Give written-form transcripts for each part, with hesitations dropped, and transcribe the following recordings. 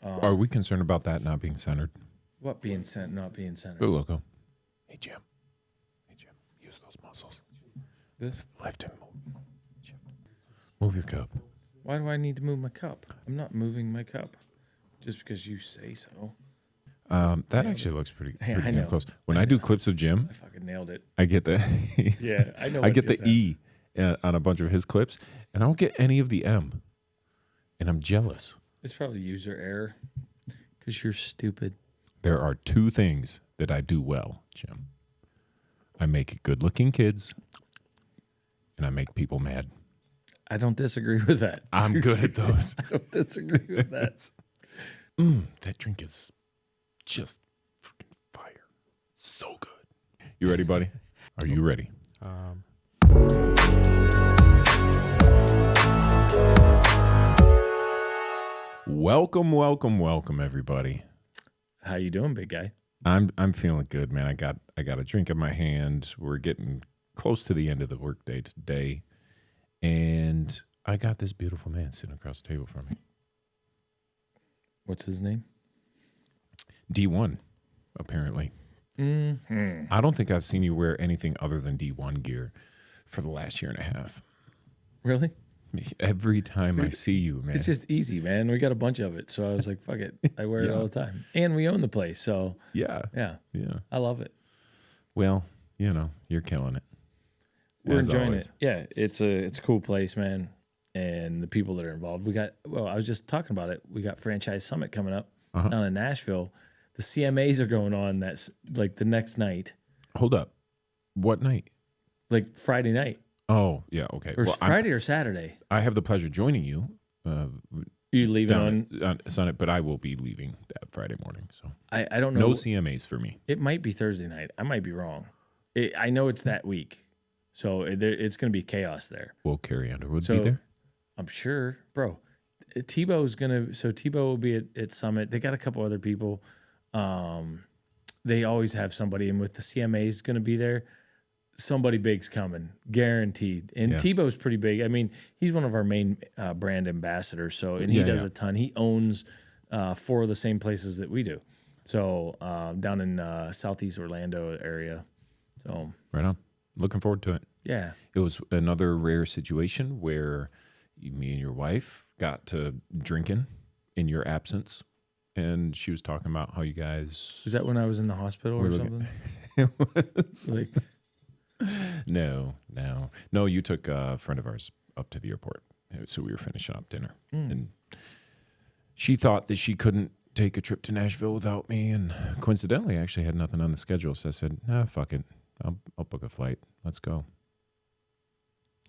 Are we concerned about that not being centered? What being sent, not being centered? The logo. Hey, Jim. Use those muscles. This? Lift and move your cup. Why do I need to move my cup? I'm not moving my cup. Just because you say so. That actually looks pretty I damn know. close. When I do clips of Jim, I fucking nailed it. I get the Yeah, I know. I what get the just E on a bunch of his clips, and I don't get any of the M, and I'm jealous. It's probably user error because you're stupid. There are two things that I do well, Jim. I make good-looking kids, and I make people mad. I don't disagree with that. I'm good at those. I don't disagree with that. That drink is just freaking fire. So good. You ready, buddy? Are you ready? Welcome, everybody. How you doing, big guy? I'm feeling good, man. I got a drink in my hand. We're getting close to the end of the workday today, and I got this beautiful man sitting across the table from me. What's his name? D1, apparently. Mm-hmm. I don't think I've seen you wear anything other than D1 gear for the last year and a half. Really? Every time I see you, man. It's just easy, man. We got a bunch of it, so I was like, "Fuck it." I wear it all the time, and we own the place, so yeah. I love it. Well, you're killing it. We're As enjoying always. it. Yeah, it's a cool place, man, and the people that are involved. I was just talking about it. We got Franchise Summit coming up down in Nashville. The CMAs are going on. That's like the next night, Hold up. What night? like Friday night, Oh, yeah, okay. or Well, Friday or Saturday. I have the pleasure of joining you You leaving on? on Sunday, but I will be leaving that Friday morning. So I don't know. no CMAs for me. It might be Thursday night. I might be wrong. I know it's that week, so it's going to be chaos there. Will Carrie Underwood So be there? I'm sure, bro. Tebow's gonna. So Tebow will be at Summit. They got a couple other people. They always have somebody, and with the CMA's going to be there, somebody big's coming, guaranteed. And Yeah. Tebow's pretty big. I mean, he's one of our main brand ambassadors. So, and he does a ton. He owns 4 of the same places that we do. So down in Southeast Orlando area. So Right on. Looking forward to it. yeah. It was another rare situation where me and your wife got to drinking in your absence. And she was talking about how you guys... Is that when I was in the hospital or We're looking- something? It was Like, No, you took a friend of ours up to the airport. So we were finishing up dinner. And she thought that she couldn't take a trip to Nashville without me. And coincidentally, I actually had nothing on the schedule. So I said, nah, fuck it. I'll book a flight. Let's go.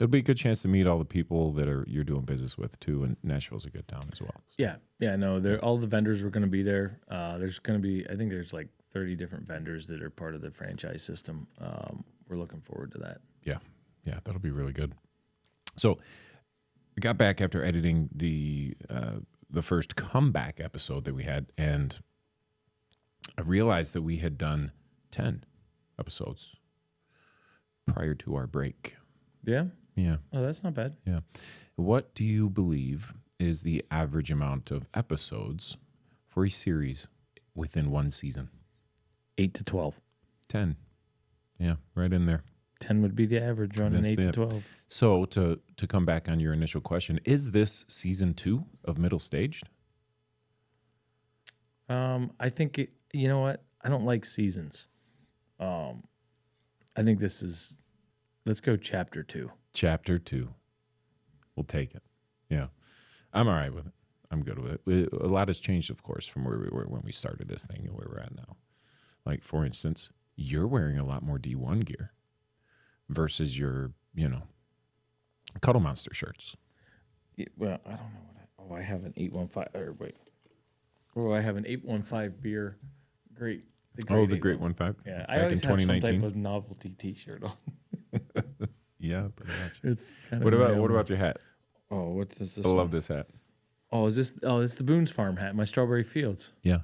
It'll be a good chance to meet all the people that you're doing business with, too. And Nashville's a good town as well. yeah. No, all the vendors were going to be there. There's going to be, I think there's like 30 different vendors that are part of the franchise system. We're looking forward to that. Yeah, that'll be really good. So I got back after editing the first comeback episode that we had, and I realized that we had done 10 episodes prior to our break. Yeah. Yeah. Oh, that's not bad. Yeah. What do you believe is the average amount of episodes for a series within one season? 8 to 12. 10. Yeah, right in there. 10 would be the average running That's 8 to it. 12. So to come back on your initial question, is this season 2 of Middle Staged? I think, you know what? I don't like seasons. I think let's go chapter 2. Chapter 2. We'll take it. Yeah. I'm all right with it. I'm good with it. A lot has changed, of course, from where we were when we started this thing and where we're at now. Like, for instance, you're wearing a lot more D1 gear versus your, Cuddle Monster shirts. Yeah, well, I don't know I have an 815, or wait. Oh, I have an 815 beer. Great. The Great Great 815. 15? Yeah, Back I always in have some 2019? type of novelty T-shirt on. Yeah, pretty much. It's kind What of about your hat? Oh, what's this? I love this hat. Oh, is this? Oh, it's the Boone's Farm hat. My Strawberry Fields. Yeah.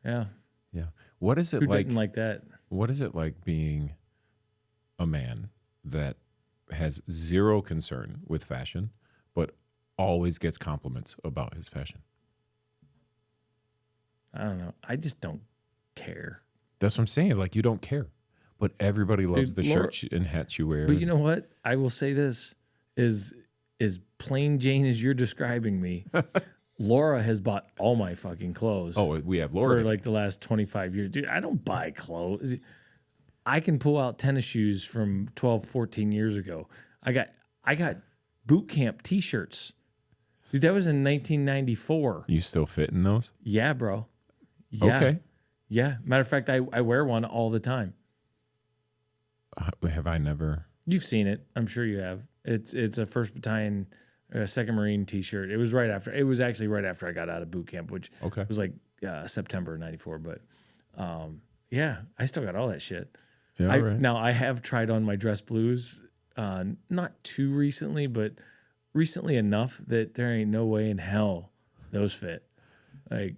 Yeah. Yeah. What is it Who like? didn't like that? What is it like being a man that has zero concern with fashion, but always gets compliments about his fashion? I don't know. I just don't care. That's what I'm saying. Like, you don't care, but everybody loves Dude, the Laura- shirts and hats you wear. But you know what? I will say this is plain Jane as you're describing me. Laura has bought all my fucking clothes. Oh, we have Laura. For like the last 25 years. Dude, I don't buy clothes. I can pull out tennis shoes from 12, 14 years ago. I got boot camp t-shirts. Dude, that was in 1994. You still fit in those? Yeah, bro. Yeah. Okay. Yeah. Matter of fact, I wear one all the time. Have I never? You've seen it. I'm sure you have. It's a 1st Battalion, 2nd Marine t-shirt. It was actually right after I got out of boot camp, which Okay. was like September of 94. But yeah, I still got all that shit. Yeah, right. Now, I have tried on my dress blues, not too recently, but recently enough that there ain't no way in hell those fit. Like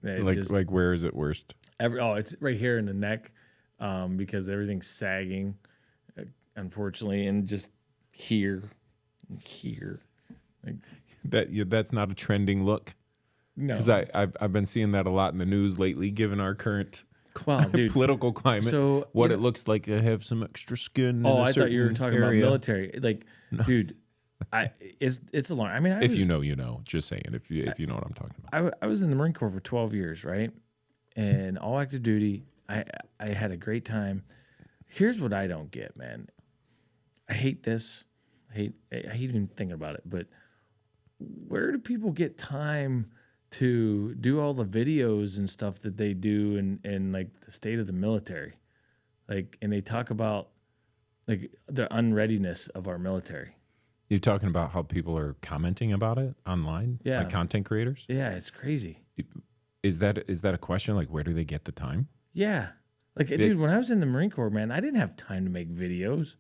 Where is it worst? it's right here in the neck, because everything's sagging, unfortunately, and just here. Like, That's not a trending look. no, Because I've been seeing that a lot in the news lately, given our current well, dude. political climate. So what you it looks like to have some extra skin. Oh, in a I thought you were certain talking area. about military. Like, dude, it's alarming. I mean, If you know, you know. Just saying. If you know what I'm talking about. I was in the Marine Corps for 12 years, right? And all active duty. I had a great time. Here's what I don't get, man. I hate this. I hate even thinking about it. But where do people get time to do all the videos and stuff that they do and like the state of the military? Like, and they talk about like the unreadiness of our military. You're talking about how people are commenting about it online? Yeah. Like content creators? Yeah, it's crazy. Is that a question? Like, where do they get the time? Yeah. Like, dude, when I was in the Marine Corps, man, I didn't have time to make videos.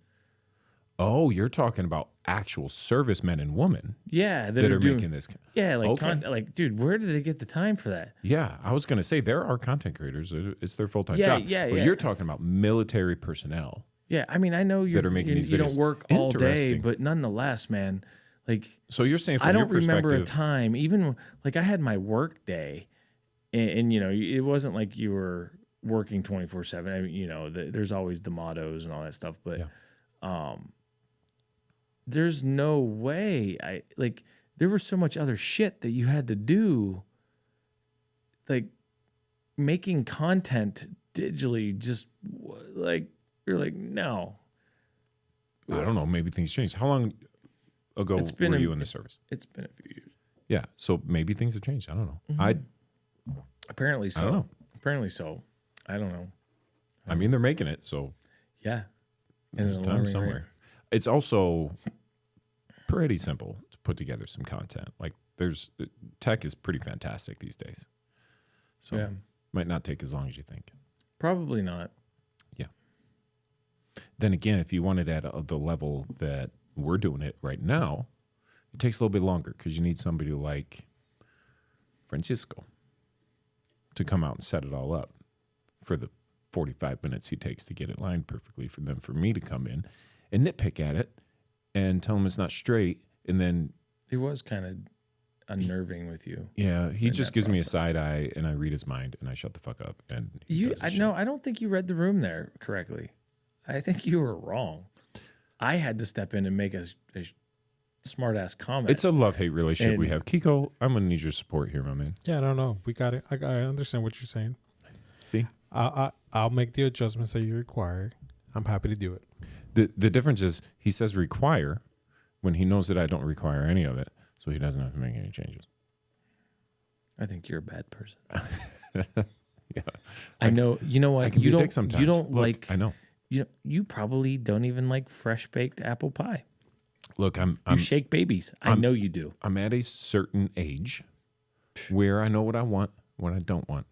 Oh, you're talking about actual servicemen and women Yeah, that are doing, making this. Yeah, like, Okay. like, dude, where did they get the time for that? Yeah, I was going to say there are content creators. It's their full-time Yeah, job. yeah, But yeah. you're talking about military personnel. Yeah, I mean, I know That are making these you don't videos. work all day, Interesting. but nonetheless, man, like, So you're saying from I your don't remember a perspective, time, even like I had my work day, and you know, it wasn't like you were working 24/7. I mean, you know, there's always the mottos and all that stuff, but there's no way there was so much other shit that you had to do, like making content digitally, just like you're like, no. I don't know, maybe things changed. How long ago It's been were a- you in the service? It's been a few years. Yeah, so maybe things have changed. I don't know. Apparently so. I don't know. Apparently so. I don't know. I mean, they're making it, so Yeah. And there's an time alarming somewhere. rate. It's also pretty simple to put together some content. Like tech is pretty fantastic these days. So Yeah. might not take as long as you think. Probably not. Then again, if you want it at the level that we're doing it right now, it takes a little bit longer because you need somebody like Francisco to come out and set it all up for the 45 minutes he takes to get it lined perfectly for me to come in and nitpick at it and tell him it's not straight. And then, It was kind of unnerving with you. yeah, he In just that gives me a process. side eye and I read his mind and I shut the fuck up. And he does his shit. No, I don't think you read the room there correctly. I think you were wrong. I had to step in and make a smart ass comment. It's a love-hate relationship we And- have. Kiko, I'm going to need your support here, my man. Yeah, I don't know. We got it. I understand what you're saying. See? I'll make the adjustments that you require. I'm happy to do it. The difference is he says require when he knows that I don't require any of it, so he doesn't have to make any changes. I think you're a bad person. Yeah. I know. You know I what? can You be a dick don't. sometimes. You don't Look, like. I know. You probably don't even like fresh baked apple pie. Look, You shake babies. I know you do. I'm at a certain age where I know what I want, what I don't want.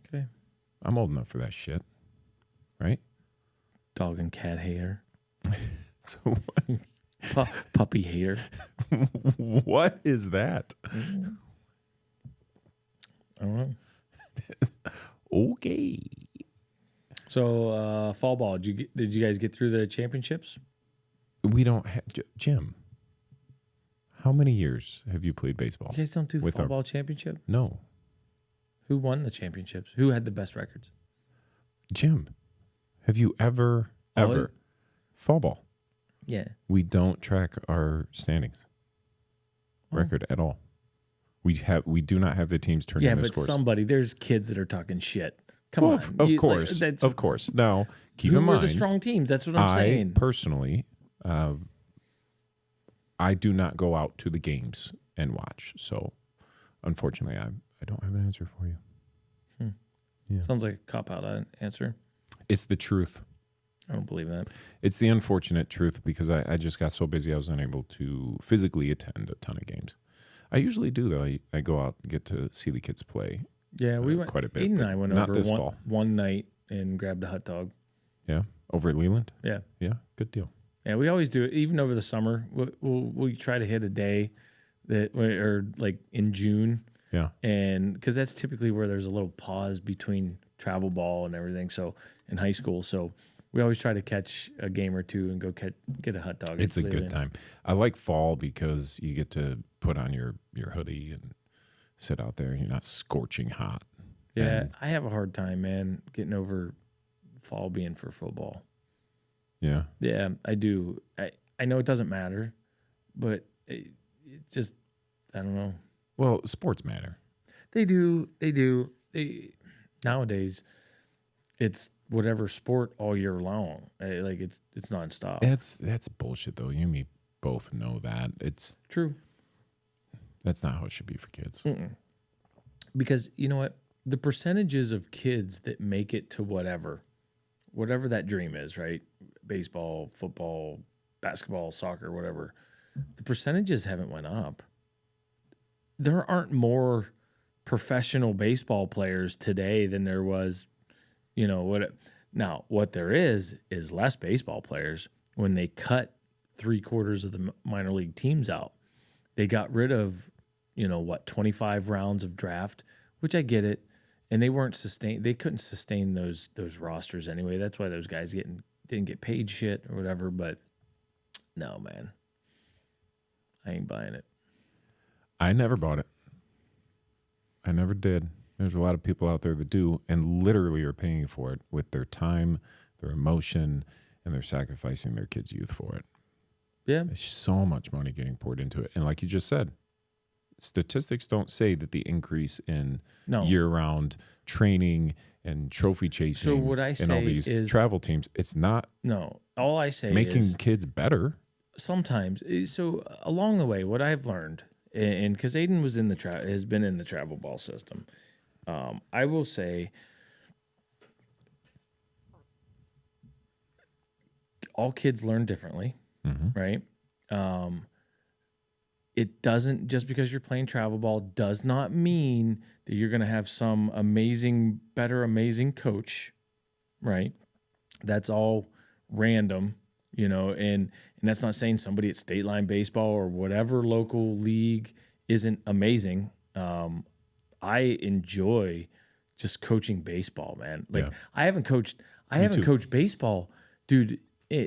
Okay. I'm old enough for that shit, right? Dog and cat hater. So Puppy hater. what is that? I don't know. Okay. So fall ball. Did you guys get through the championships? We don't have Jim. How many years have you played baseball? You guys don't do With fall our- ball championship? No. Who won the championships? Who had the best records? Jim, have you ever fall ball? Yeah. We don't track our standings record at all. We do not have the teams turn Yeah, in their but scores. there's kids that are talking shit. Come Well, on. of You- course, that's, of course. Now, keep who in were mind, the strong teams? That's what I'm I saying. personally, I do not go out to the games and watch. So, unfortunately, I don't have an answer for you. Yeah. Sounds like a cop-out answer. It's the truth. I don't believe that. It's the unfortunate truth because I just got so busy I was unable to physically attend a ton of games. I usually do though. I go out and get to see the kids play. Yeah, we went quite a bit. Aiden and but I went not over this fall. one night and grabbed a hot dog. Yeah, over at Leland. Yeah. Yeah, good deal. Yeah, we always do it. Even over the summer, we try to hit a day or like in June, Yeah, and because that's typically where there's a little pause between travel ball and everything. So in high school, so we always try to catch a game or two and go get a hot dog. it's a Leave good it. time. I like fall because you get to put on your hoodie and sit out there. You're not scorching hot. Yeah, And- I have a hard time, man, getting over fall being for football. Yeah, Yeah, I do. I know it doesn't matter, but it just I don't know. well, sports matter. They do. Nowadays, it's whatever sport all year long. Like it's nonstop. That's bullshit though. You and me both know that. True. That's not how it should be for kids. Because you know what? The percentages of kids that make it to whatever that dream is, right? Baseball, football, basketball, soccer, whatever. The percentages haven't went up. There aren't more professional baseball players today than there was, what there is less baseball players. When they cut 3/4 of the minor league teams out, they got rid of, 25 rounds of draft, which I get it. And they weren't sustained. They couldn't sustain those rosters anyway. That's why those guys didn't get paid shit or whatever. But no, man, I ain't buying it. I never bought it. I never did. There's a lot of people out there that do and literally are paying for it with their time, their emotion, and they're sacrificing their kids' youth for it. Yeah, There's so much money getting poured into it. And like you just said, statistics don't say that the increase in no. year-round training and trophy chasing what I and all say these is- travel teams, it's not No, all I say making is kids better. sometimes. So along the way, what I've learned, and because Aiden was has been in the travel ball system, I will say all kids learn differently, right? It doesn't, just because you're playing travel ball does not mean that you're going to have some amazing coach, right? That's all random, and that's not saying somebody at State Line Baseball or whatever local league isn't amazing. I enjoy just coaching baseball, man. Like Yeah. I haven't coached too. coached baseball, dude,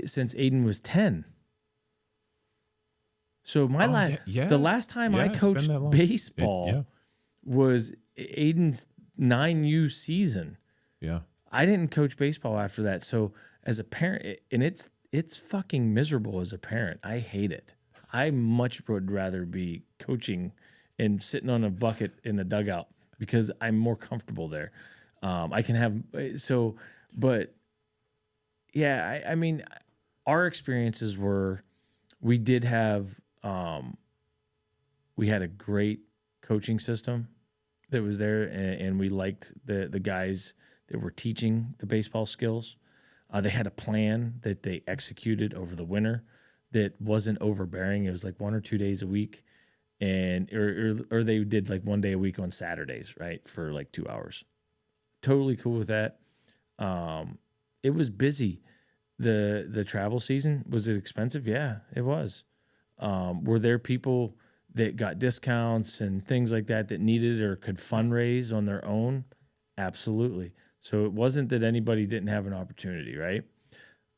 since Aiden was 10. So the last time I Yeah, it's been coached that long. baseball was Aiden's 9U season. Yeah. I didn't coach baseball after that. So as a parent, and it's fucking miserable as a parent. I hate it. I much would rather be coaching and sitting on a bucket in the dugout because I'm more comfortable there. I can have but yeah, I mean, our experiences were we did have we had a great coaching system that was there, and we liked the guys that were teaching the baseball skills. They had a plan that they executed over the winter that wasn't overbearing. It was like 1 or 2 days a week, and or they did like 1 day a week on Saturdays, right, for like 2 hours. Totally cool with that. It was busy. The travel season, was it expensive? Yeah, it was. Were there people that got discounts and things like that needed or could fundraise on their own? Absolutely. So it wasn't that anybody didn't have an opportunity, right?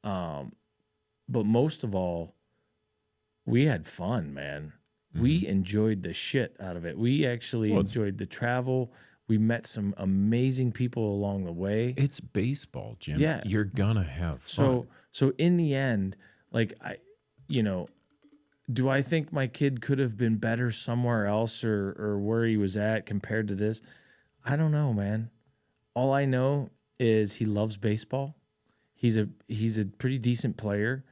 But most of all, we had fun, man. We enjoyed the shit out of it. We actually enjoyed the travel. We met some amazing people along the way. It's baseball, Jim. Yeah. You're gonna have fun. So in the end, like do I think my kid could have been better somewhere else or where he was at compared to this? I don't know, man. All I know is he loves baseball. He's a pretty decent player.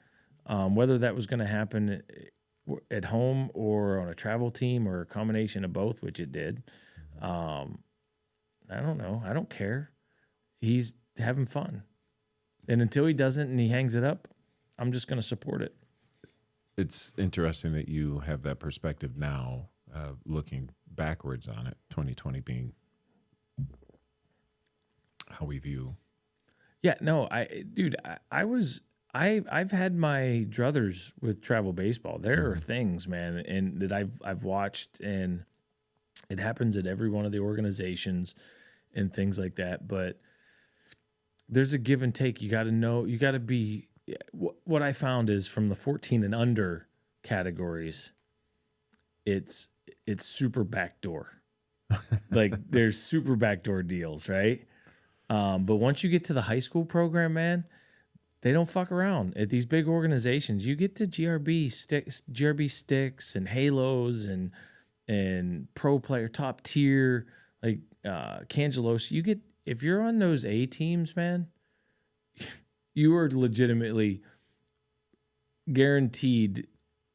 Whether that was going to happen at home or on a travel team or a combination of both, which it did, I don't know. I don't care. He's having fun. And until he doesn't and he hangs it up, I'm just going to support it. It's interesting that you have that perspective now, looking backwards on it, 2020 being how we view. Yeah, no, I've had my druthers with travel baseball. There are things, man, and that I've watched, and it happens at every one of the organizations and things like that. But there's a give and take. You got to know. You got to be. What I found is from the 14 and under categories, it's super backdoor. Like there's super backdoor deals, right? But once you get to the high school program, man, they don't fuck around. At these big organizations, you get to GRB sticks and halos and pro player top tier like Cangelos. You get, if you're on those A teams, man, you are legitimately guaranteed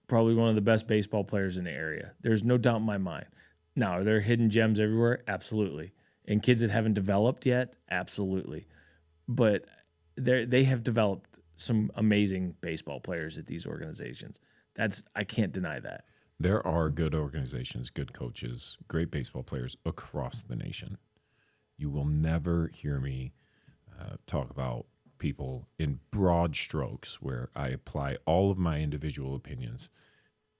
probably one of the best baseball players in the area. There's no doubt in my mind. Now, are there hidden gems everywhere? Absolutely. And kids that haven't developed yet? Absolutely. But they have developed some amazing baseball players at these organizations. I can't deny that. There are good organizations, good coaches, great baseball players across the nation. You will never hear me talk about people in broad strokes where I apply all of my individual opinions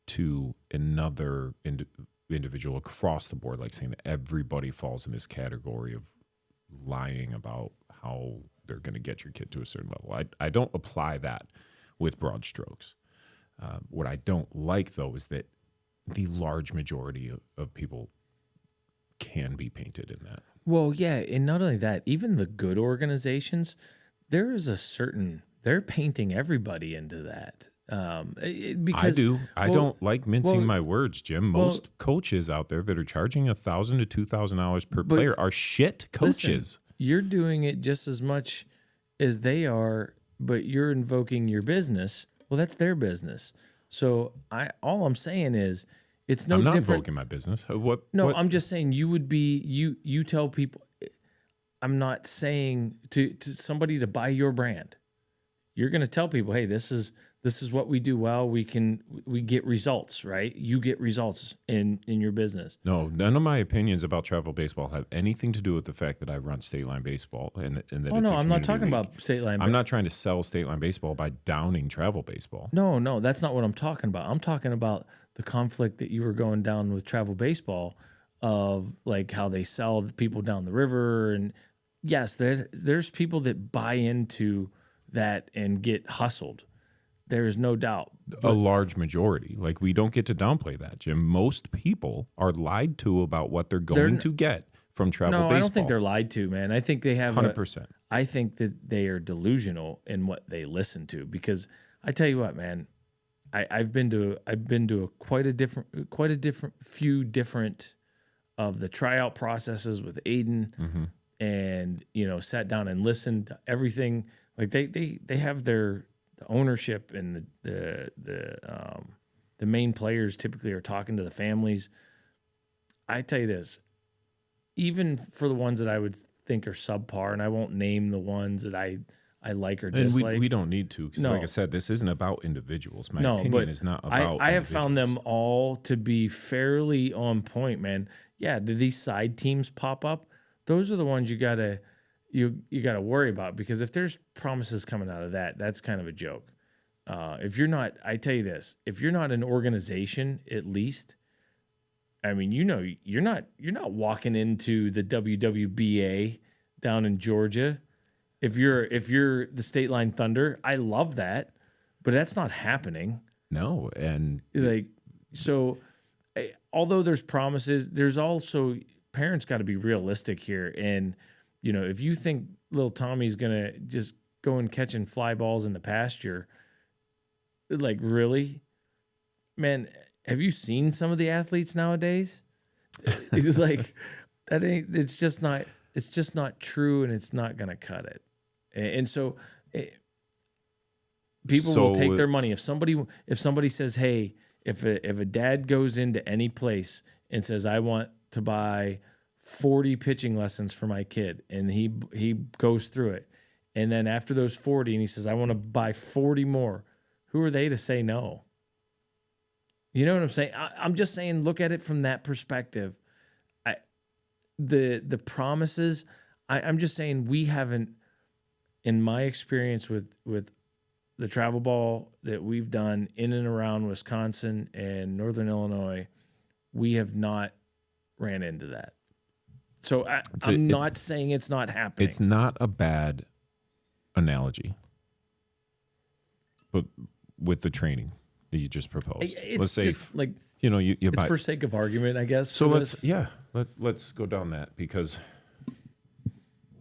to another individual across the board, like saying that everybody falls in this category of lying about how they're going to get your kid to a certain level. I don't apply that with broad strokes. What I don't like, though, is that the large majority of people can be painted in that. Well, yeah, and not only that, even the good organizations, there is they're painting everybody into that. Because I do. I don't like mincing my words, Jim. Most coaches out there that are charging $1,000 to $2,000 per player are shit coaches. Listen, you're doing it just as much as they are, but you're invoking your business. Well, that's their business. So all I'm saying is, it's no I'm not different. invoking my business. I'm just saying you would be you tell people. I'm not saying to somebody to buy your brand. You're going to tell people, hey, this is what we do well. We get results, right? You get results in your business. No, none of my opinions about travel baseball have anything to do with the fact that I run State Line Baseball and that it's a I'm not community talking league. about State Line. I'm not trying to sell State Line Baseball by downing travel baseball. No, that's not what I'm talking about. I'm talking about the conflict that you were going down with travel baseball of like how they sell the people down the river. And yes, there's people that buy into that and get hustled. There is no doubt. A large majority. Like, we don't get to downplay that, Jim. Most people are lied to about what they're going to get from travel baseball. No, I don't think they're lied to, man. I think they have 100%. I think that they are delusional in what they listen to, because I tell you what, man, I've been to quite a different few different of the tryout processes with Aiden, and sat down and listened to everything. Like they have the ownership and the main players typically are talking to the families. I tell you this, even for the ones that I would think are subpar, and I won't name the ones that I like or dislike. And we don't need to, because like I said, this isn't about individuals. My opinion is not about I have found them all to be fairly on point, man. Yeah, did these side teams pop up? Those are the ones you gotta worry about, because if there's promises coming out of that, that's kind of a joke. If you're not, I tell you this, if you're not an organization, at least, I mean, you're not walking into the WWBA down in Georgia. If you're the State Line Thunder, I love that, but that's not happening. No, and Although there's promises, there's also parents got to be realistic here. And, you know, if you think little Tommy's going to just go and catching fly balls in the pasture, like, really? Man, have you seen some of the athletes nowadays? It's like, it's just not true, and it's not going to cut it. And so people will take their money. If somebody says, hey, if a dad goes into any place and says, I want to buy 40 pitching lessons for my kid, and he goes through it, and then after those 40, and he says, I want to buy 40 more, who are they to say no? You know what I'm saying? I'm just saying, look at it from that perspective. The promises, I'm just saying, we haven't, in my experience with the travel ball that we've done in and around Wisconsin and Northern Illinois, we have not ran into that. So I'm not saying it's not happening. It's not a bad analogy, but with the training that you just proposed, It's let's say, just like, you know, you it's buy. for sake of argument, I guess. So for let's this. let's go down that, because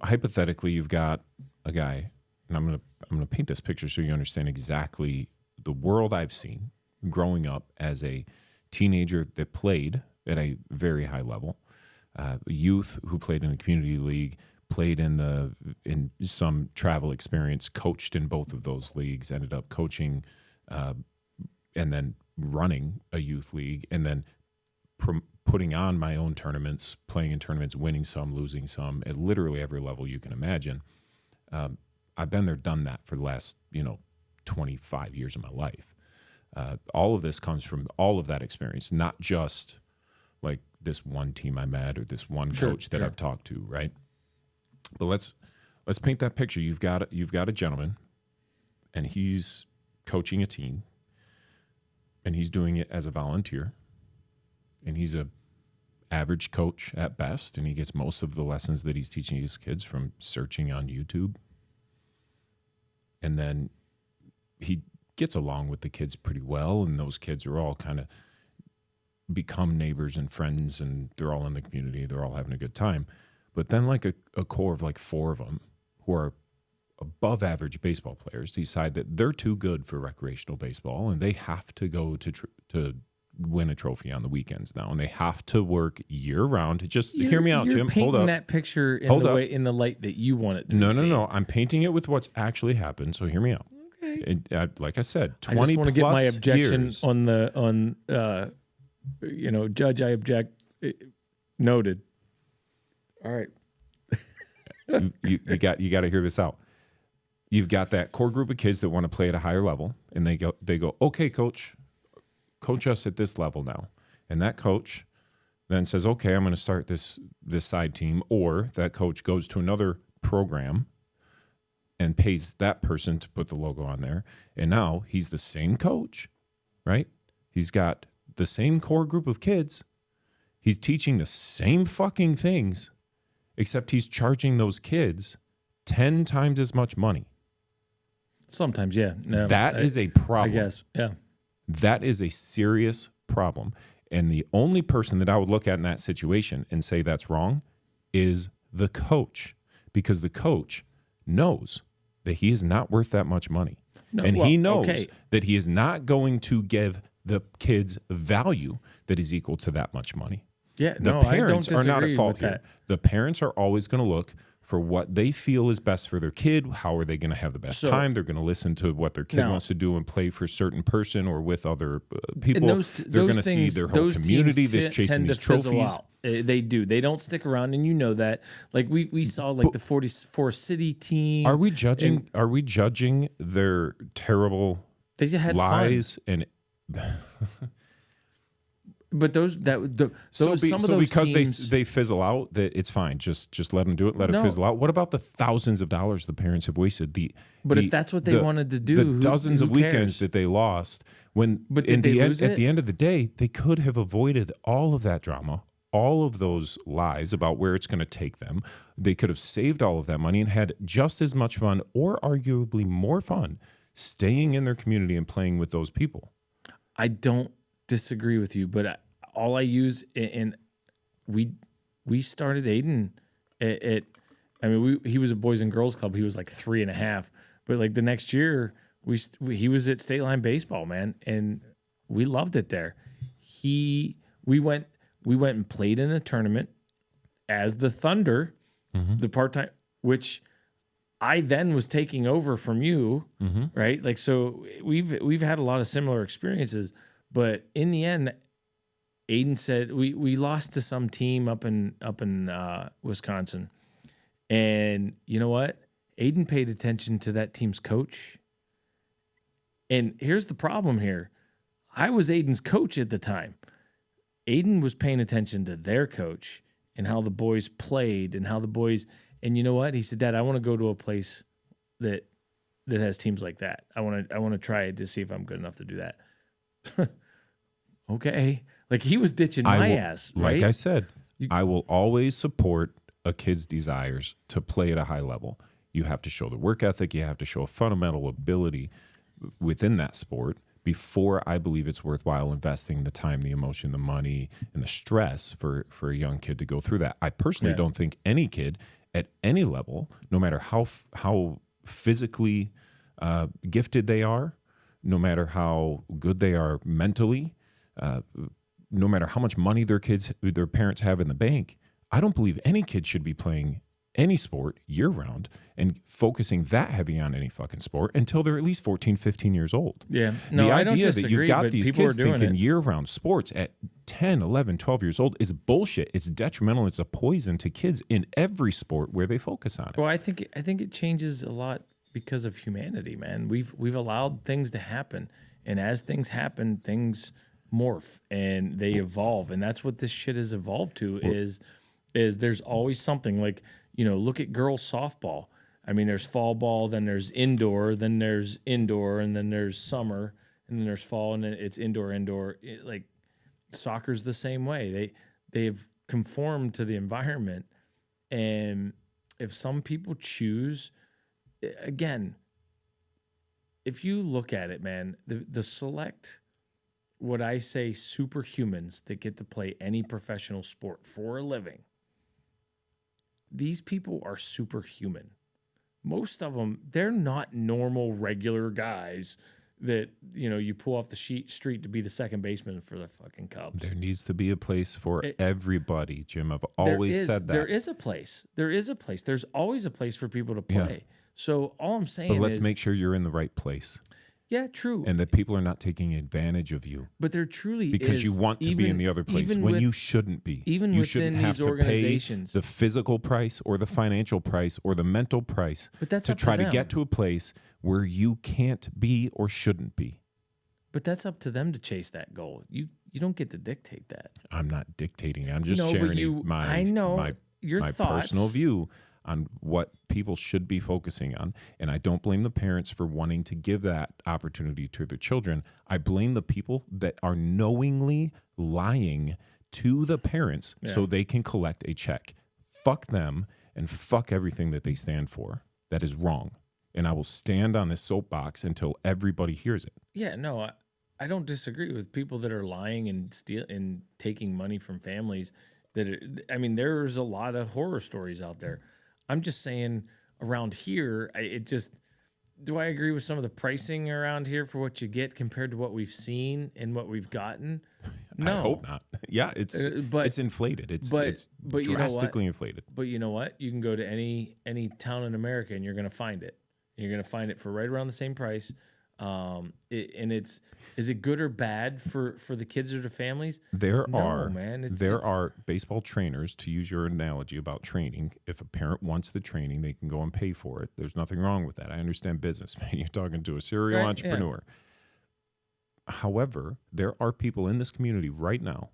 hypothetically you've got a guy, and I'm gonna paint this picture so you understand exactly the world I've seen growing up as a teenager that played at a very high level, youth who played in a community league, played in some travel experience, coached in both of those leagues, ended up coaching, and then running a youth league, and then putting on my own tournaments, playing in tournaments, winning some, losing some, at literally every level you can imagine. I've been there, done that for the last 25 years of my life. All of this comes from all of that experience, not just like this one team I met or this one coach that I've talked to, right? But let's paint that picture. You've got a gentleman, and he's coaching a team, and he's doing it as a volunteer, and he's a average coach at best, and he gets most of the lessons that he's teaching his kids from searching on YouTube. And then he gets along with the kids pretty well, and those kids are all kind of become neighbors and friends, and they're all in the community. They're all having a good time. But then like a core of like 4 of them who are above average baseball players decide that they're too good for recreational baseball, and they have to go to win a trophy on the weekends now, and they have to work year round. Just hear me out, Jim. Hold up. That picture in the light that you want it to be seen. No. I'm painting it with what's actually happened. So hear me out. Okay. Like I said, 20 I just want to get my objection years. on Judge, I object. Noted. All right. you got to hear this out. You've got that core group of kids that want to play at a higher level, and they go, okay, coach us at this level now. And that coach then says, okay, I'm going to start this side team. Or that coach goes to another program and pays that person to put the logo on there. And now he's the same coach, right? He's got the same core group of kids. He's teaching the same fucking things, except he's charging those kids 10 times as much money. Sometimes, yeah. No, that is a problem. I guess, yeah. That is a serious problem. And the only person that I would look at in that situation and say that's wrong is the coach, because the coach knows that he is not worth that much money. He knows that he is not going to give the kids value that is equal to that much money. Yeah, the parents are not at fault here. The parents are always going to look for what they feel is best for their kid. How are they going to have the best time? They're going to listen to what their kid wants to do and play for a certain person or with other people. They're going to see their whole community that's chasing these trophies. They do. They don't stick around, and you know that. Like we saw, like the 44 city team. Are we judging? Are we judging their terrible they just had lies fun. and? But because teams, they fizzle out, that it's fine. Just let them do it. Let it fizzle out. What about the thousands of dollars the parents have wasted? If that's what they wanted to do, the dozens of weekends that they lost. At the end of the day, they could have avoided all of that drama, all of those lies about where it's going to take them. They could have saved all of that money and had just as much fun, or arguably more fun, staying in their community and playing with those people. I don't disagree with you, but all I use, and we we started Aiden he was a boys and girls club. He was like 3.5, but like the next year he was at State Line Baseball, man, and we loved it there. We went and played in a tournament as the Thunder, the part-time, which I then was taking over from you, right? Like, so we've had a lot of similar experiences, but in the end, Aiden said we lost to some team up in Wisconsin, and you know what? Aiden paid attention to that team's coach, and here's the problem here: I was Aiden's coach at the time. Aiden was paying attention to their coach and how the boys played and how the boys. And you know what? He said, Dad, I want to go to a place that has teams like that. I want to try it to see if I'm good enough to do that. Okay. Like he was ditching my ass, right? Like I said, I will always support a kid's desires to play at a high level. You have to show the work ethic. You have to show a fundamental ability within that sport before I believe it's worthwhile investing the time, the emotion, the money, and the stress for a young kid to go through that. I personally don't think any kid at any level, no matter how physically gifted they are, no matter how good they are mentally, no matter how much money their parents have in the bank, I don't believe any kid should be playing any sport year round and focusing that heavy on any fucking sport until they're at least 14, 15 years old. Yeah. No, the I don't idea disagree, that you've got but these people kids are doing thinking it. year round sports at 10, 11, 12 years old is bullshit. It's detrimental. It's a poison to kids in every sport where they focus on it. Well, I think it changes a lot because of humanity, man. We've allowed things to happen, and as things happen, things morph and they evolve, and that's what this shit has evolved to. Is there's always something like, look at girls softball. I mean, there's fall ball, then there's indoor, then there's indoor, and then there's summer, and then there's fall, and then it's indoor. Like soccer's the same way. They've conformed to the environment, and if some people choose, again, if you look at it, man, the select, what I say, superhumans that get to play any professional sport for a living, these people are superhuman. Most of them, they're not normal, regular guys that, you pull off the street to be the second baseman for the fucking Cubs. There needs to be a place for everybody, Jim. I've always said that. There is a place. There's always a place for people to play. Yeah. So all I'm saying is... But let's make sure you're in the right place. Yeah, true. And that people are not taking advantage of you. But there truly because is, you want to be in the other place when you shouldn't be. Even you within shouldn't have these to organizations, pay the physical price or the financial price or the mental price to try to get to a place where you can't be or shouldn't be. But that's up to them to chase that goal. You don't get to dictate that. I'm not dictating. I'm just sharing my personal view on what people should be focusing on. And I don't blame the parents for wanting to give that opportunity to their children. I blame the people that are knowingly lying to the parents so they can collect a check. Fuck them and fuck everything that they stand for. That is wrong. And I will stand on this soapbox until everybody hears it. Yeah, no, I don't disagree with people that are lying and and taking money from families. There's a lot of horror stories out there. I'm just saying around here, do I agree with some of the pricing around here for what you get compared to what we've seen and what we've gotten? No. I hope not. Yeah, it's inflated. It's drastically inflated. But you know what? You can go to any town in America and you're going to find it. You're going to find it for right around the same price. Is it good or bad for the kids or the families? There are baseball trainers, to use your analogy about training. If a parent wants the training, they can go and pay for it. There's nothing wrong with that. I understand business, man. You're talking to a serial entrepreneur. Yeah. However, there are people in this community right now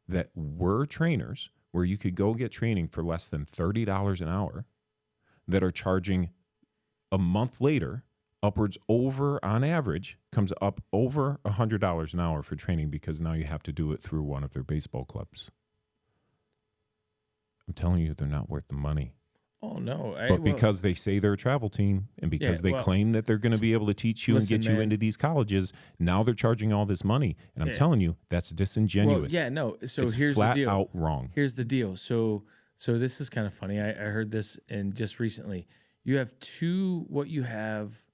that were trainers where you could go get training for less than $30 an hour that are charging a month later upwards over, on average, comes up over $100 an hour for training because now you have to do it through one of their baseball clubs. I'm telling you, they're not worth the money. Oh no, But because they say they're a travel team and because they claim that they're going to be able to teach you and listen, get you man. into these colleges, now they're charging all this money. And I'm telling you, that's disingenuous. Well, yeah, no. So it's here's flat the deal. out wrong. Here's the deal. So this is kind of funny. I heard this and just recently. You have two. What you have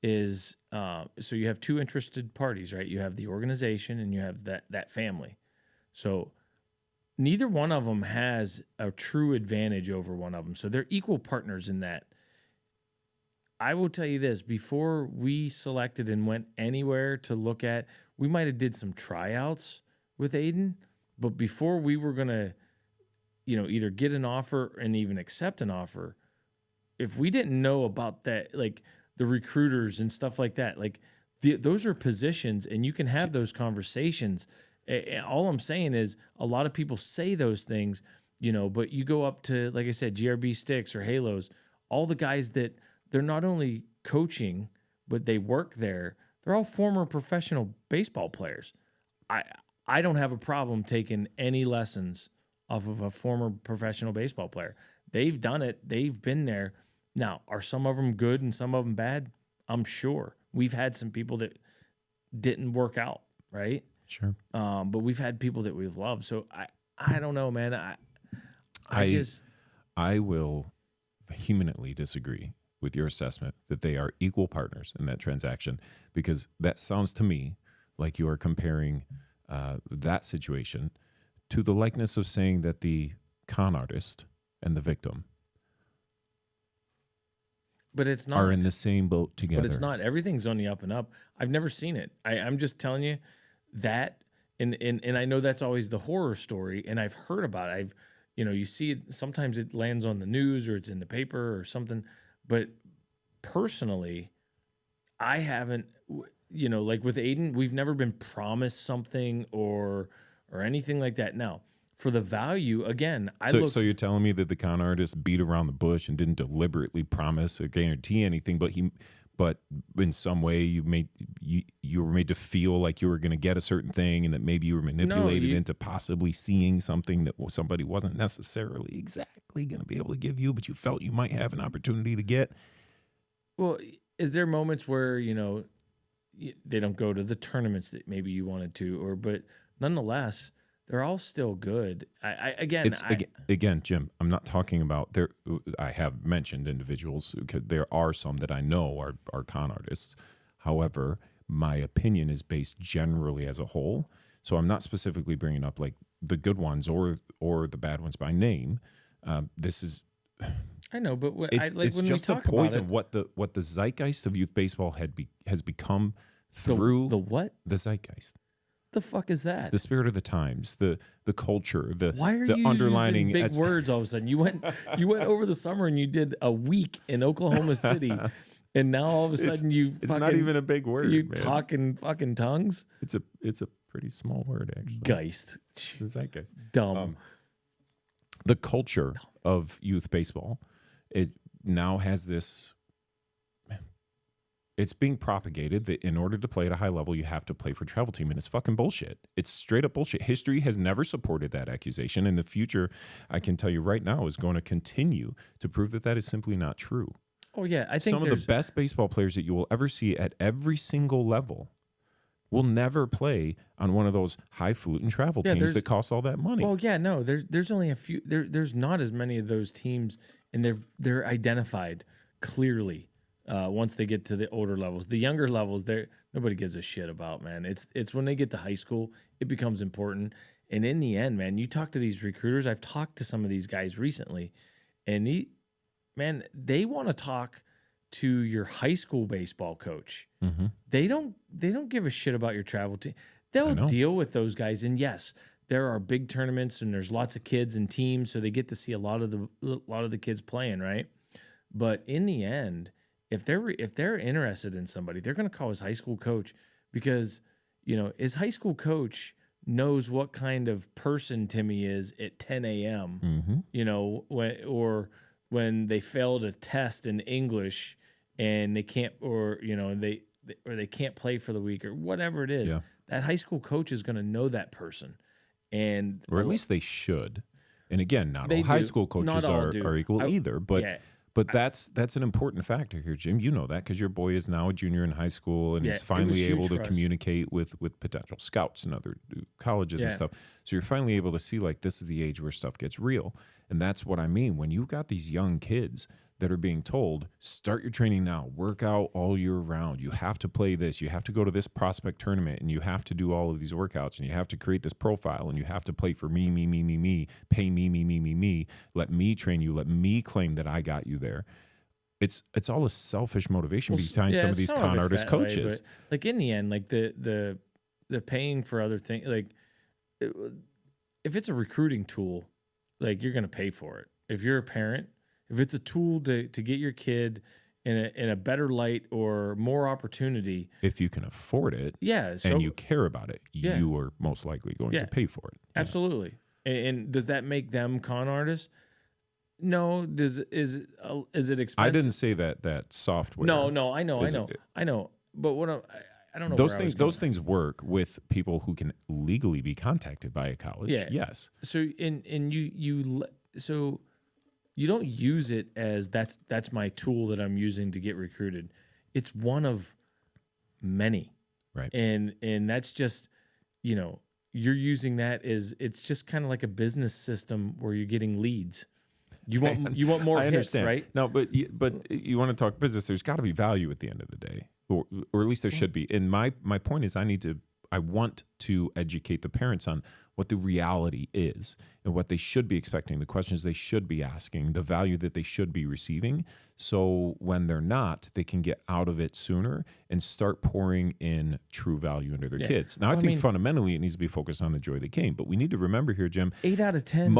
is so you have two interested parties, right? You have the organization and you have that family. So neither one of them has a true advantage over one of them. So they're equal partners in that. I will tell you this, before we selected and went anywhere to look at, we might have did some tryouts with Aiden, but before we were going to, either get an offer and even accept an offer, if we didn't know about that, like the recruiters and stuff like that, like those are positions and you can have those conversations. All I'm saying is a lot of people say those things, but you go up to, like I said, GRB Sticks or Halos, all the guys that they're not only coaching, but they work there. They're all former professional baseball players. I don't have a problem taking any lessons off of a former professional baseball player. They've done it. They've been there. Now, are some of them good and some of them bad? I'm sure. We've had some people that didn't work out, right? Sure. But we've had people that we've loved. So I don't know, man. I will vehemently disagree with your assessment that they are equal partners in that transaction, because that sounds to me like you are comparing that situation to the likeness of saying that the con artist and the victim but it's not are in the same boat together. But it's not. Everything's on the up and up. I've never seen it. I'm just telling you that, and I know that's always the horror story, and I've heard about it. You see it, sometimes it lands on the news or it's in the paper or something, but personally, I haven't, like with Aiden, we've never been promised something or anything like that. Now, for the value, again, So you're telling me that the con artist beat around the bush and didn't deliberately promise or guarantee anything, but in some way you were made to feel like you were going to get a certain thing, and that maybe you were manipulated into possibly seeing something that somebody wasn't necessarily exactly going to be able to give you, but you felt you might have an opportunity to get. Well, is there moments where, they don't go to the tournaments that maybe you wanted to, but nonetheless, they're all still good. Again, Jim, I'm not talking about there. I have mentioned individuals. There are some that I know are con artists. However, my opinion is based generally as a whole. So I'm not specifically bringing up like the good ones or the bad ones by name. This is. I know, but it's when just we the talk poison. about What the zeitgeist of youth baseball has become through the what? The zeitgeist. The fuck is that? The spirit of the times, the culture, Why are the you underlining using big words all of a sudden? You went over the summer and you did a week in Oklahoma City, and now all of a sudden it's not even a big word. You man. talking fucking tongues? It's a pretty small word actually. Geist. The zeitgeist. Dumb. The culture of youth baseball, it now has this. It's being propagated that in order to play at a high level, you have to play for travel team, and it's fucking bullshit. It's straight up bullshit. History has never supported that accusation, and the future, I can tell you right now, is going to continue to prove that is simply not true. Oh yeah, I think some of the best baseball players that you will ever see at every single level will never play on one of those highfalutin travel teams that cost all that money. Well, yeah, no, there's only a few. There's not as many of those teams, and they're identified clearly. Once they get to the older levels, the younger levels, nobody gives a shit about, man. It's when they get to high school, it becomes important. And in the end, man, you talk to these recruiters. I've talked to some of these guys recently, and they want to talk to your high school baseball coach. Mm-hmm. They don't give a shit about your travel team. They'll deal with those guys. And yes, there are big tournaments and there's lots of kids and teams, so they get to see a lot of the kids playing, right? But in the end, if they're interested in somebody, they're going to call his high school coach, because his high school coach knows what kind of person Timmy is at 10 a.m. Mm-hmm. When they failed a test in English and they can't, they can't play for the week or whatever it is. Yeah. That high school coach is going to know that person, or at least they should. And again, not They all high do. school coaches Not all are, do. are equal either. But yeah. but that's an important factor here, Jim. You know that because your boy is now a junior in high school and Yeah, he's it was finally huge able to for us. communicate with potential scouts and other colleges and Yeah. stuff. So you're finally able to see like this is the age where stuff gets real. And that's what I mean. When you've got these young kids that are being told, start your training now, work out all year round. You have to play this. You have to go to this prospect tournament and you have to do all of these workouts and you have to create this profile and you have to play for me, pay me. Let me train you. Let me claim that I got you there. It's all a selfish motivation behind some of these con it's artist that way, coaches. but, like in the end, like the paying for other things, like if it's a recruiting tool, like you're gonna pay for it. If you're a parent, if it's a tool to get your kid in a better light or more opportunity, If you can afford it yeah. So and you care about it, Yeah. you are most likely going Yeah. to pay for it. Yeah. absolutely. And does that make them con artists? No. Is it expensive? I didn't say that software. No. I know. Is I know. But what I don't know. Those where I things was going. those things work with people who can legally be contacted by a college. Yeah. Yes. So so you don't use it as that's my tool that I'm using to get recruited. It's one of many. Right. And that's just, you're using that as it's just kind of like a business system where you're getting leads. You want more I hits, understand. right? No, but you want to talk business. There's got to be value at the end of the day, or at least there should be. And my point is, I want to educate the parents on what the reality is and what they should be expecting, the questions they should be asking, the value that they should be receiving. So when they're not, they can get out of it sooner and start pouring in true value into their kids. Now, I think fundamentally it needs to be focused on the joy of the game. But we need to remember here, Jim. 8 out of 10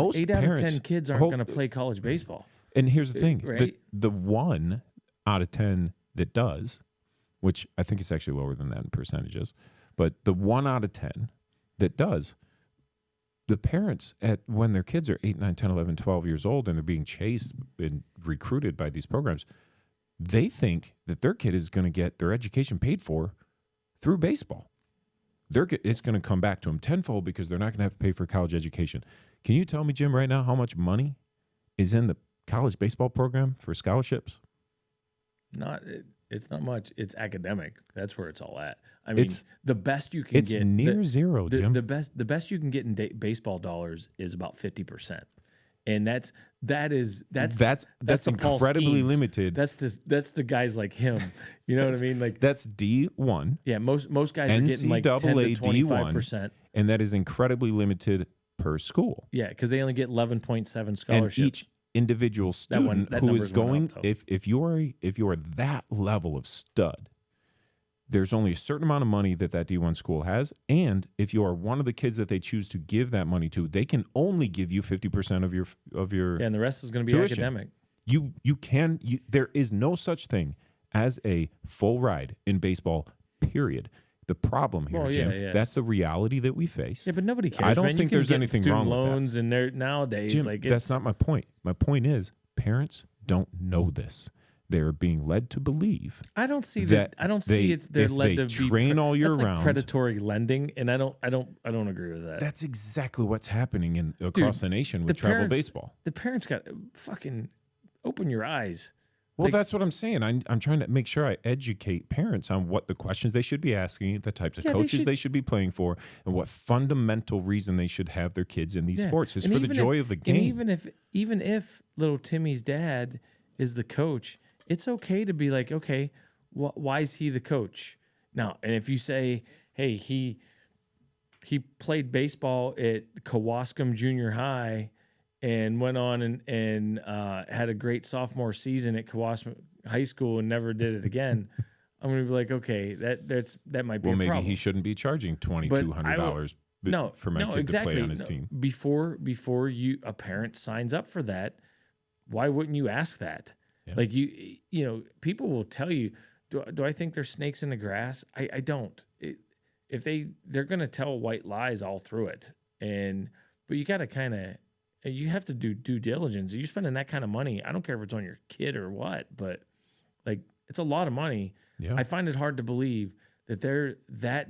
kids aren't going to play college baseball. And here's the thing: Right? the 1 out of 10 that does, which I think is actually lower than that in percentages, but the 1 out of 10 that does, the parents when their kids are 8, 9, 10, 11, 12 years old and they're being chased and recruited by these programs, they think that their kid is going to get their education paid for through baseball. It's going to come back to them tenfold because they're not going to have to pay for college education. Can you tell me, Jim, right now how much money is in the college baseball program for scholarships? It's not much. It's academic. That's where it's all at. I mean, the best you can It's get near zero, Jim. The best you can get in baseball dollars is about 50%, and that's the Paul incredibly Skeens. limited. That's the guys like him. You know what I mean? Like That's D1. yeah, most guys are getting like 10 to NCAA 25%. And that is incredibly limited per school. Yeah, because they only get 11.7 And scholarships. each individual student that who number's is went going, up, though. if you are that level of stud, there's only a certain amount of money that D1 school has, and if you are one of the kids that they choose to give that money to, they can only give you 50% of your Yeah, and the rest is going to be tuition. academic. There is no such thing as a full ride in baseball, period. The problem here, Well, Jim, yeah. that's the reality that we face. Yeah, but nobody cares. I don't man. You think can there's get anything student wrong with that. loans, and they're nowadays Jim, like that's not my point. My point is parents don't know this. They're being led to believe. I don't see that that. I don't see they're if led they to train all year that's like round. predatory lending, and I don't agree with that. That's exactly what's happening across the nation with travel baseball. The parents got fucking open your eyes. Well, Like- that's what I'm saying. I'm trying to make sure I educate parents on what the questions they should be asking, the types of coaches they should be playing for, and what fundamental reason they should have their kids in these sports is And for the even joy if- of the game. And even if little Timmy's dad is the coach, it's okay to be like, okay, why is he the coach? Now, and if you say, hey, he played baseball at Kewaskum Junior High and went on and had a great sophomore season at Kewaskum High School and never did it again, I'm gonna be like, okay, that might be well, a maybe problem. he shouldn't be charging $2,200 for my kid to play on his team. Before a parent signs up for that, why wouldn't you ask that? Yeah. Like people will tell you, do I think there's snakes in the grass? I don't. If they're gonna tell white lies all through it, but you gotta you have to do due diligence. You're spending that kind of money. I don't care if it's on your kid or what, but like it's a lot of money. Yeah. I find it hard to believe that they're that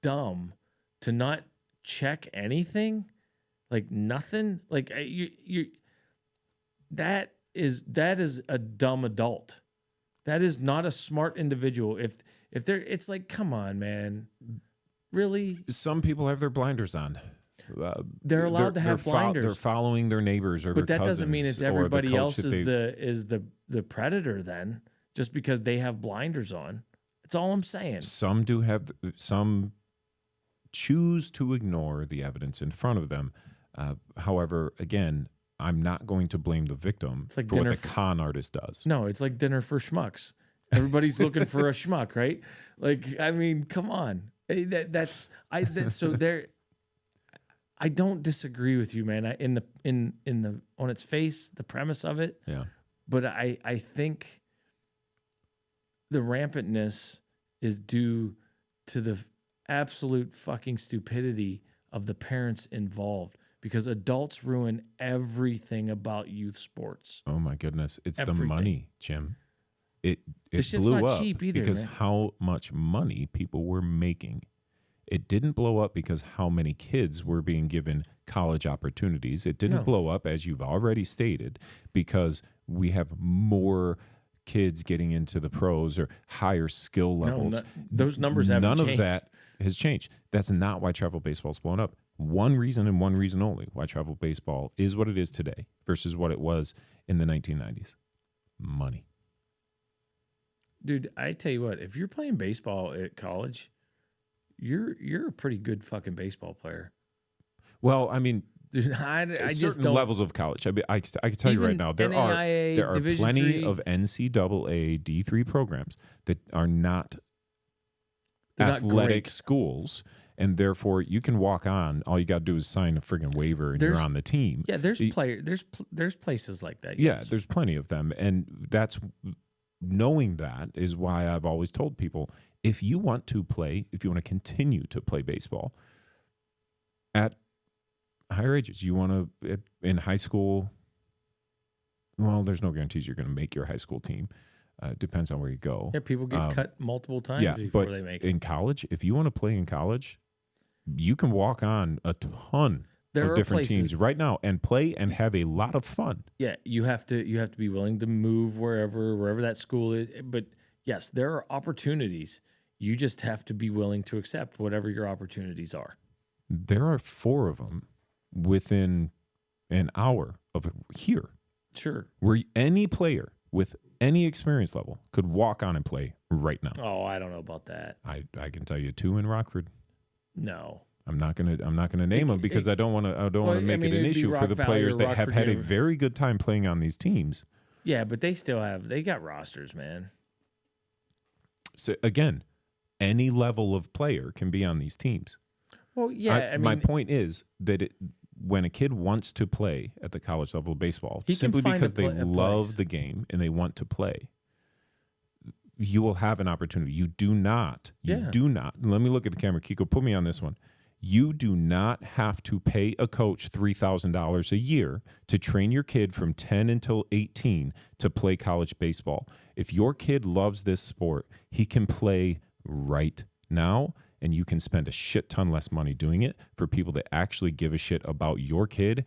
dumb to not check anything Like nothing. Like that is a dumb adult. That is not a smart individual. If they're, it's like, come on, man, really? Some people have their blinders on. They're allowed to have blinders. They're following their neighbors or but their that doesn't mean cousins it's or the everybody coach else that is the predator. Then just because they have blinders on, that's all I'm saying. Some do have. Some choose to ignore the evidence in front of them. However, again, I'm not going to blame the victim It's like for what dinner the con artist does. No, it's like dinner for schmucks. Everybody's looking for a schmuck, right? Like, I mean, come on. So there. I don't disagree with you, man. In the on its face, the premise of it. Yeah. But I think the rampantness is due to the absolute fucking stupidity of the parents involved, because adults ruin everything about youth sports. Oh my goodness, it's Everything. the money, Jim. It This shit's blew not up cheap either, because man. how much money people were making. It didn't blow up because how many kids were being given college opportunities. It didn't No. blow up, as you've already stated, because we have more kids getting into the pros or higher skill levels. Those numbers haven't None changed. of that has changed. That's not why travel baseball's blown up. One reason and one reason only why travel baseball is what it is today versus what it was in the 1990s. Money. Dude, I tell you what, if you're playing baseball at college, you're a pretty good fucking baseball player. Well, I mean, Dude, I just certain don't. levels of college. I mean, I can tell you right Even now, there NAIA, are Division plenty III. of NCAA D3 programs that are not They're not athletic great. schools, and therefore you can walk on. All you got to do is sign a friggin' waiver, and you're There's- on the team. Yeah, there's The- there's places like that. Yeah, Yes. there's plenty of them. And that's knowing that is why I've always told people, if you want to play, if you want to continue to play baseball at higher ages, you want to, in high school, well, there's no guarantees you're going to make your high school team. Depends on where you go. Yeah, people get cut multiple times Yeah, before but they make it. in college, if you want to play in college, you can walk on a ton There of are different places. teams right now and play and have a lot of fun. Yeah, you have to be willing to move wherever that school is. But yes, there are opportunities. You just have to be willing to accept whatever your opportunities are. There are 4 of them within an hour of here, Sure. where any player with any experience level could walk on and play right now. Oh, I don't know about that. I can tell you 2 in Rockford. No. I'm not gonna name them because I don't want to make it an it'd be issue for Rock the Valley players or that have Rockford had a Univ- very good time playing on these teams. Yeah, but they got rosters, man. So again, any level of player can be on these teams. Well, yeah, I mean, my point is that when a kid wants to play at the college level of baseball, He can simply find because a they place. love the game and they want to play, you will have an opportunity. You do not. Yeah. Let me look at the camera. Kiko, put me on this one. You do not have to pay a coach $3,000 a year to train your kid from 10 until 18 to play college baseball. If your kid loves this sport, he can play right now, and you can spend a shit ton less money doing it for people that actually give a shit about your kid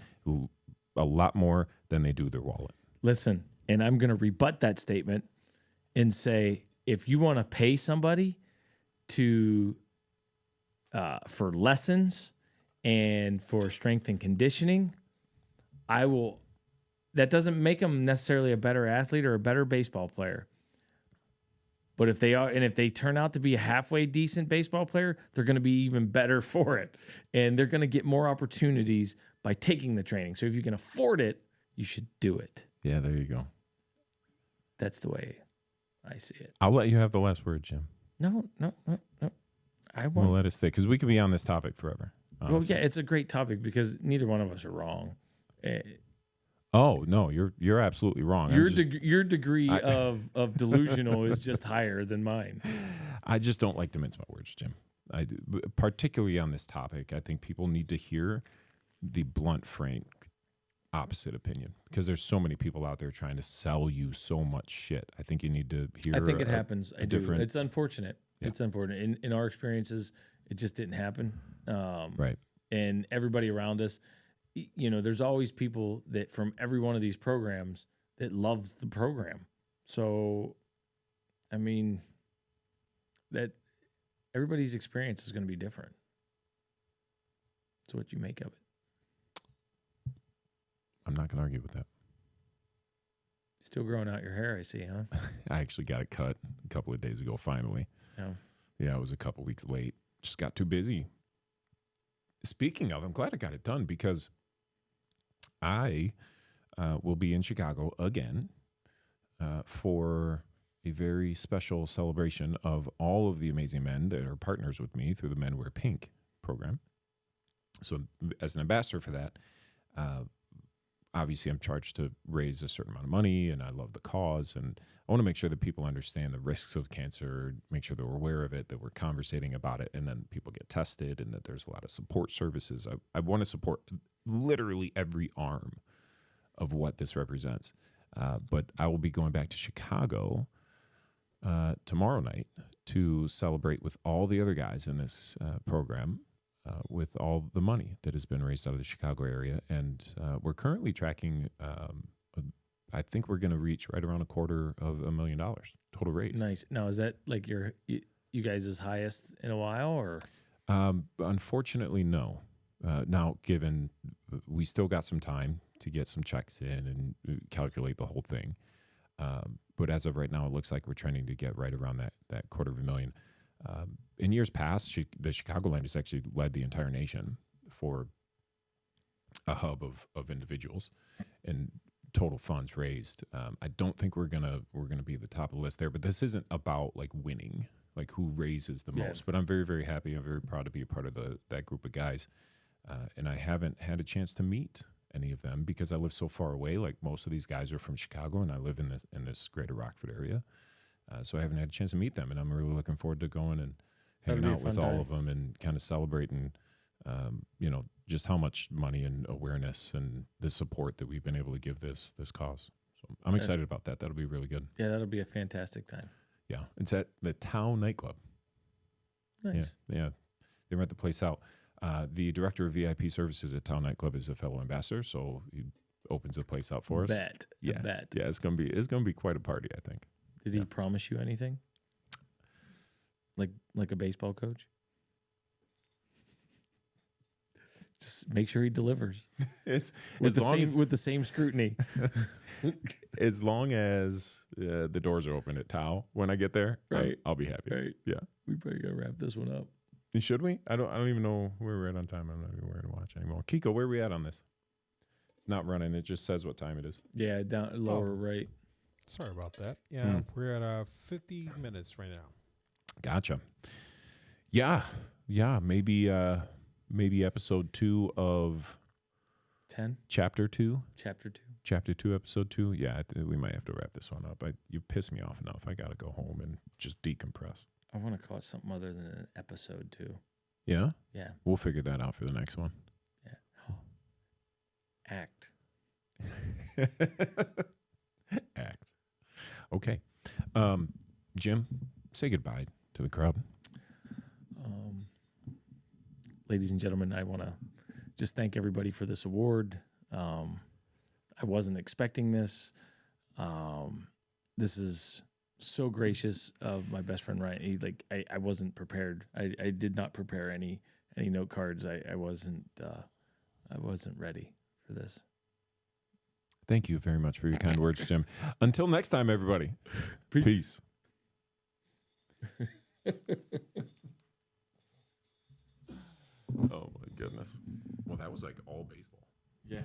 a lot more than they do their wallet. listen, and I'm going to rebut that statement and say, if you want to pay somebody to for lessons and for strength and conditioning, I will. That doesn't make them necessarily a better athlete or a better baseball player. But if they are, and if they turn out to be a halfway decent baseball player, they're going to be even better for it. And they're going to get more opportunities by taking the training. So if you can afford it, you should do it. Yeah, there you go. That's the way I see it. I'll let you have the last word, Jim. No. I We'll won't. let it stay because we could be on this topic forever. Well, honestly. yeah, it's a great topic because neither one of us are wrong. Oh no, you're absolutely wrong. Your degree of delusional is just higher than mine. I just don't like to mince my words, Jim. I do, particularly on this topic. I think people need to hear the blunt, frank, opposite opinion because there's so many people out there trying to sell you so much shit. I think you need to hear. I think it happens. I do. different- It's unfortunate. Yeah. It's unfortunate. In our experiences, it just didn't happen. Right. And everybody around us, there's always people that from every one of these programs that love the program. So, I mean, that everybody's experience is going to be different. It's what you make of it. I'm not going to argue with that. Still growing out your hair, I see, huh? I actually got it cut a couple of days ago, finally. Yeah. Yeah, it was a couple weeks late. Just got too busy. Speaking of, I'm glad I got it done because I will be in Chicago again for a very special celebration of all of the amazing men that are partners with me through the Men Wear Pink program. So as an ambassador for that, obviously I'm charged to raise a certain amount of money, and I love the cause, and I want to make sure that people understand the risks of cancer, make sure they're aware of it, that we're conversating about it, and then people get tested, and that there's a lot of support services. I want to support literally every arm of what this represents. But I will be going back to Chicago tomorrow night to celebrate with all the other guys in this program with all the money that has been raised out of the Chicago area. And we're currently tracking, I think we're going to reach right around $250,000 total raised. Nice. Now, is that like you guys' highest in a while, or? Unfortunately, no. Now, given we still got some time to get some checks in and calculate the whole thing. But as of right now, it looks like we're trending to get right around that $250,000. In years past, the Chicagoland has actually led the entire nation for a hub of individuals and total funds raised. I don't think we're gonna be at the top of the list there, but this isn't about like winning, like who raises the most. But I'm very, very happy. I'm very proud to be a part of that group of guys. And I haven't had a chance to meet any of them because I live so far away. Like most of these guys are from Chicago, and I live in this greater Rockford area. So I haven't had a chance to meet them, and I'm really looking forward to going and hanging out with all of them and kind of celebrating, just how much money and awareness and the support that we've been able to give this cause. So I'm excited about that. That'll be really good. Yeah, that'll be a fantastic time. Yeah, it's at the Town Nightclub. Nice. Yeah. They rent the place out. The director of VIP services at Town Nightclub is a fellow ambassador, so he opens the place out for us. Bet. Yeah, Bet. yeah, it's gonna be quite a party, I think. Did he promise you anything? Like a baseball coach? Just make sure he delivers. It's with the same scrutiny. As long as the doors are open at Tao when I get there, right? I'll be happy. Right. Yeah. We probably gotta wrap this one up. Should we? I don't even know where we're at on time. I'm not even wearing a watch anymore. Kiko, where are we at on this? It's not running. It just says what time it is. Yeah, down lower right. Sorry about that. Yeah, we're at 50 minutes right now. Gotcha. Yeah. Maybe episode 2 of 10. Chapter 2. Chapter 2. Chapter 2, episode 2. Yeah, we might have to wrap this one up. You piss me off enough. I gotta go home and just decompress. I want to call it something other than an episode 2. Yeah? Yeah. We'll figure that out for the next one. Yeah. Act. Act. Okay. Jim, say goodbye to the crowd. Ladies and gentlemen, I want to just thank everybody for this award. I wasn't expecting this. This is so gracious of my best friend Ryan. I wasn't prepared. I did not prepare any note cards. I wasn't ready for this. Thank you very much for your kind words, Jim. Until next time, everybody. Peace. Oh my goodness. Well, that was like all baseball. Yeah.